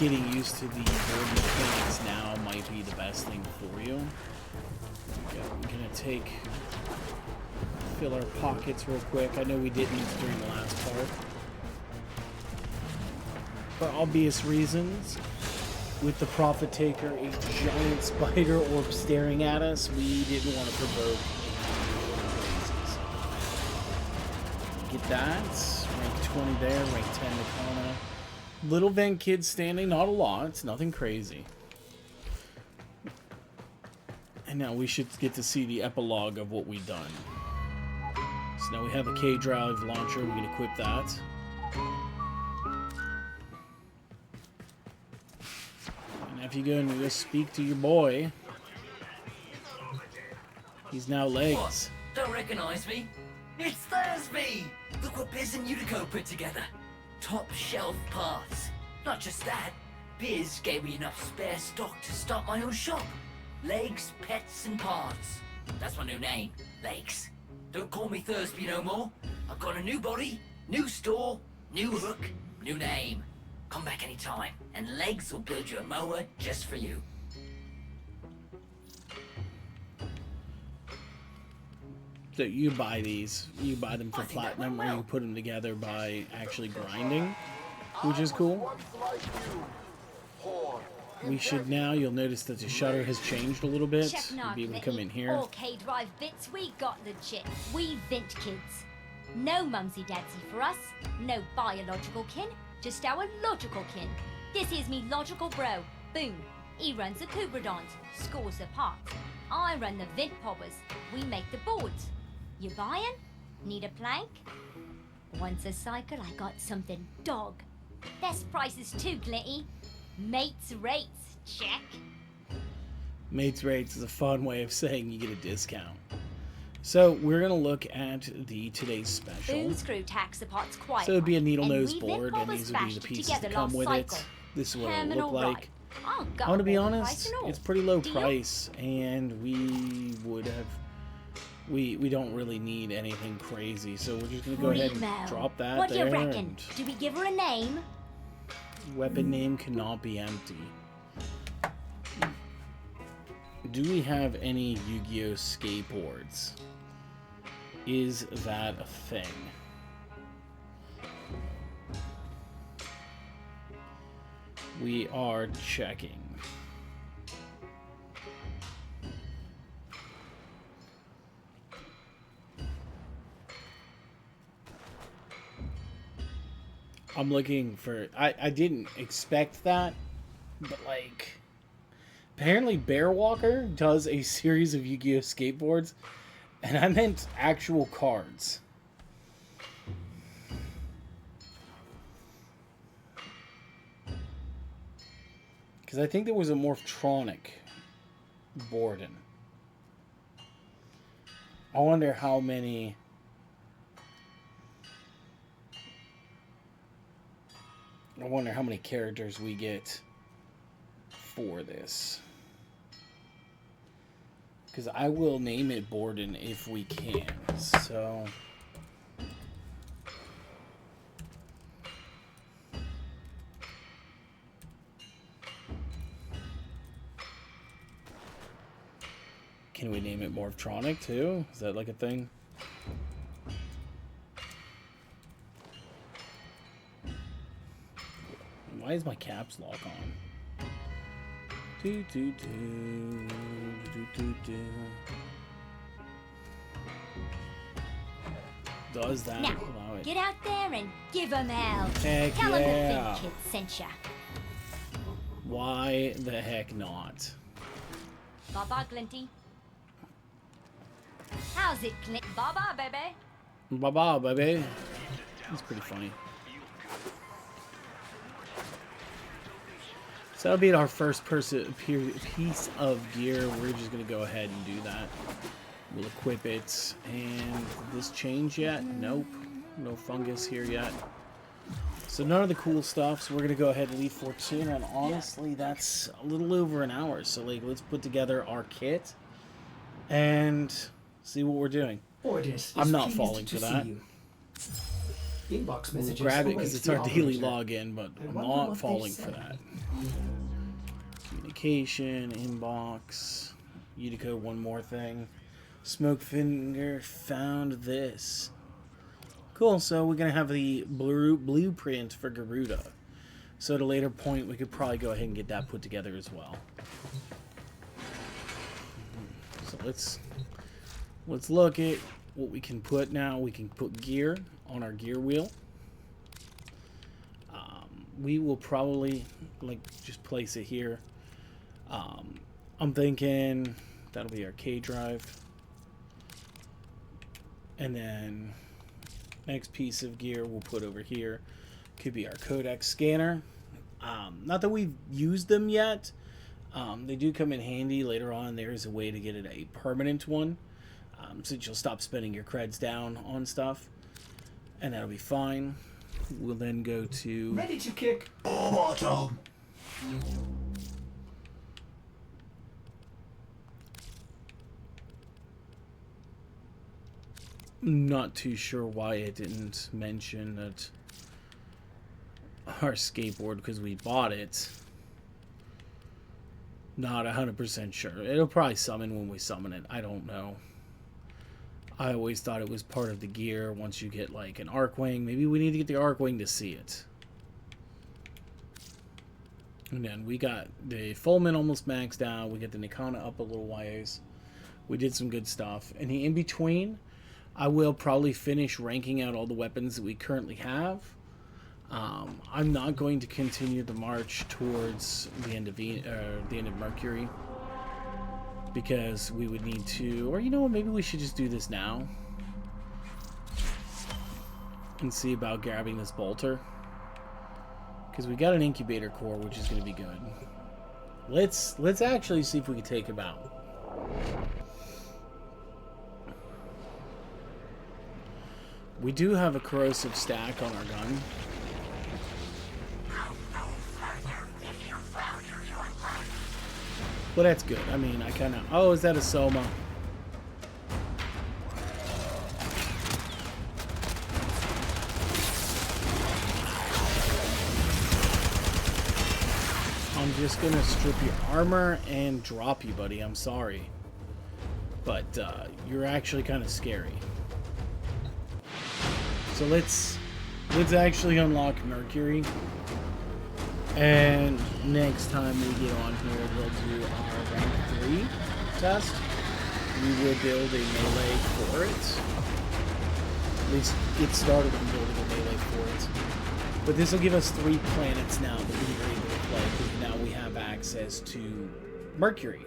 getting used to the board mechanics now might be the best thing for you. Yeah, we're gonna fill our pockets real quick. I know we didn't during the last part. For obvious reasons, with the Prophet Taker, a giant spider orb staring at us, we didn't want to provoke. Get that. Rank 20 there, rank 10 Nakana. Little vent kids standing, not a lot, it's nothing crazy. And now we should get to see the epilogue of what we've done. So now we have a K-Drive launcher, we can equip that. And if you go and just speak to your boy, he's now legs. What? Don't recognize me? It's Thursby! Look what Biz and Unico put together. Top shelf parts. Not just that, Biz gave me enough spare stock to start my own shop. Legs, pets, and parts. That's my new name, Legs. Don't call me Thursby no more. I've got a new body, new store, new hook, new name. Come back anytime, and Legs will build you a mower just for you. So you buy these, you buy them for platinum, or you put them together by actually grinding, which is cool. We should now, you'll notice that the shutter has changed a little bit. You'll be able to come in here. All K-Drive bits, we got legit. We Vint kids. No mumsy-dadsy for us, no biological kin, just our logical kin. This is me logical bro, Boom. He runs the Cupidons, scores the parts. I run the Vint poppers, we make the boards. You buying? Need a plank? Once a cycle, I got something dog. Best prices too, Glitty. Mates rates, check. Mates rates is a fun way of saying you get a discount. So we're gonna look at the today's special. Boom screw tax the parts quiet. So it'd be a needle nose board, and these would be the pieces that come with it. This is what it'll look like. I'm gonna be honest, it's pretty low price, and we would have. We don't really need anything crazy, so we're just gonna go ahead and drop that what there. What do you reckon? Do we give her a name? Weapon name cannot be empty. Do we have any Yu-Gi-Oh skateboards? Is that a thing? We are checking. I'm looking for... I didn't expect that, but, like... Apparently Bear Walker does a series of Yu-Gi-Oh! Skateboards, and I meant actual cards. Because I think there was a Morphtronic Borden. I wonder how many... I wonder how many characters we get for this. Because I will name it Borden if we can. So... Can we name it Morphtronic too? Is that like a thing? Why is my caps lock on? Do do do do do do. Does that Now, allow it? get out there and give 'em hell. Heck Tell 'em yeah. the Finn Kid sent ya. Why the heck not? Bye-bye, Glinty. How's it, Clint? Bye-bye, baby. Bye-bye, baby. That's pretty funny. So that'll be our first piece of gear. We're just going to go ahead and do that. We'll equip it. And did this change yet? Nope. No fungus here yet. So none of the cool stuff. So we're going to go ahead and leave 14. And honestly, that's a little over an hour. So like, let's put together our kit and see what we're doing. I'm not falling for that. Inbox We'll messages grab it await because it's the our daily operator. login, but I I'm wonder not what falling they've for said. that. Communication, inbox, Unicode, one more thing. Smokefinger found this. Cool, so we're going to have the blueprint for Garuda. So at a later point, we could probably go ahead and get that put together as well. So let's look at what we can put now. We can put gear on our gear wheel. We will probably like just place it here. I'm thinking that'll be our K drive. And then next piece of gear we'll put over here could be our codex scanner. Not that we've used them yet. They do come in handy later on. There is a way to get it a permanent one, so that you'll stop spending your creds down on stuff, and that'll be fine. We'll then go to Ready to kick. Bottom. Not too sure why it didn't mention that our skateboard, because we bought it. Not 100% sure. It'll probably summon when we summon it. I don't know. I always thought it was part of the gear once you get like an Arcwing. Maybe we need to get the Arcwing to see it. And then we got the Fullman almost maxed out. We got the Nikana up a little ways. We did some good stuff. And in between, I will probably finish ranking out all the weapons that we currently have. I'm not going to continue the march towards the end of Mercury, because we would need to, or you know what, maybe we should just do this now and see about grabbing this bolter, because we got an incubator core, which is going to be good. Let's actually see if we can take him out. We do have a corrosive stack on our gun. Well, that's good. I mean, I kind of... Oh, is that a Soma? I'm just going to strip your armor and drop you, buddy. I'm sorry. But you're actually kind of scary. So let's actually unlock Mercury. And next time we get on here, we'll do our rank 3 test. We will build a melee for it. At least get started on building a melee for it. But this will give us 3 planets now that we are able to play, because now we have access to Mercury.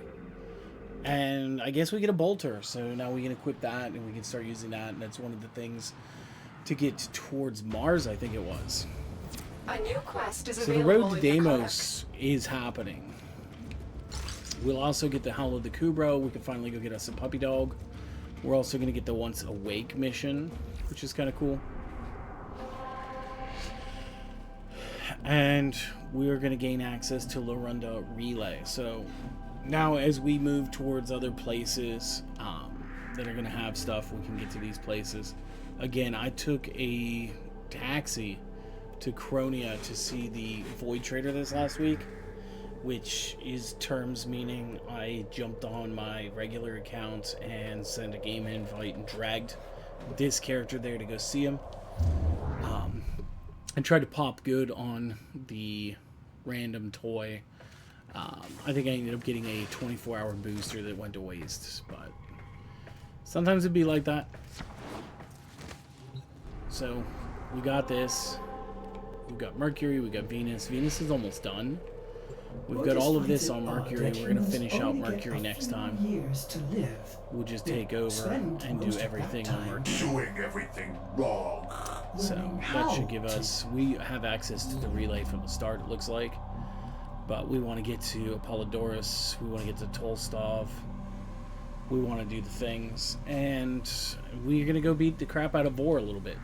And I guess we get a bolter, so now we can equip that, and we can start using that, and that's one of the things to get towards Mars, I think it was. A new quest is So the available road to in the Deimos is happening. We'll also get the Howl of the Kubro. We can finally go get us a puppy dog. We're also going to get the Once Awake mission, which is kind of cool. And we're going to gain access to Lorunda Relay. So now as we move towards other places that are going to have stuff, we can get to these places. Again, I took a taxi to Cronia to see the Void Trader this last week, which is terms meaning I jumped on my regular account and sent a game invite and dragged this character there to go see him. And tried to pop good on the random toy. I think I ended up getting a 24-hour booster that went to waste, but sometimes it'd be like that. So we got this. We've got Mercury, we got Venus. Venus is almost done. We've got all of this on Mercury. We're going to finish out Mercury next time. We'll just take over and do everything on Mercury. Doing everything wrong. So that should give us... We have access to the relay from the start, it looks like. But we want to get to Apollodorus. We want to get to Tolstov. We want to do the things. And we're going to go beat the crap out of Vor a little bit.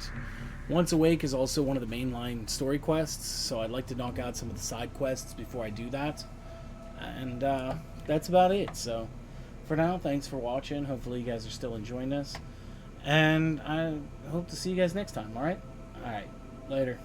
Once Awake is also one of the mainline story quests, so I'd like to knock out some of the side quests before I do that. And that's about it. So for now, thanks for watching. Hopefully you guys are still enjoying this. And I hope to see you guys next time, alright? Alright, later.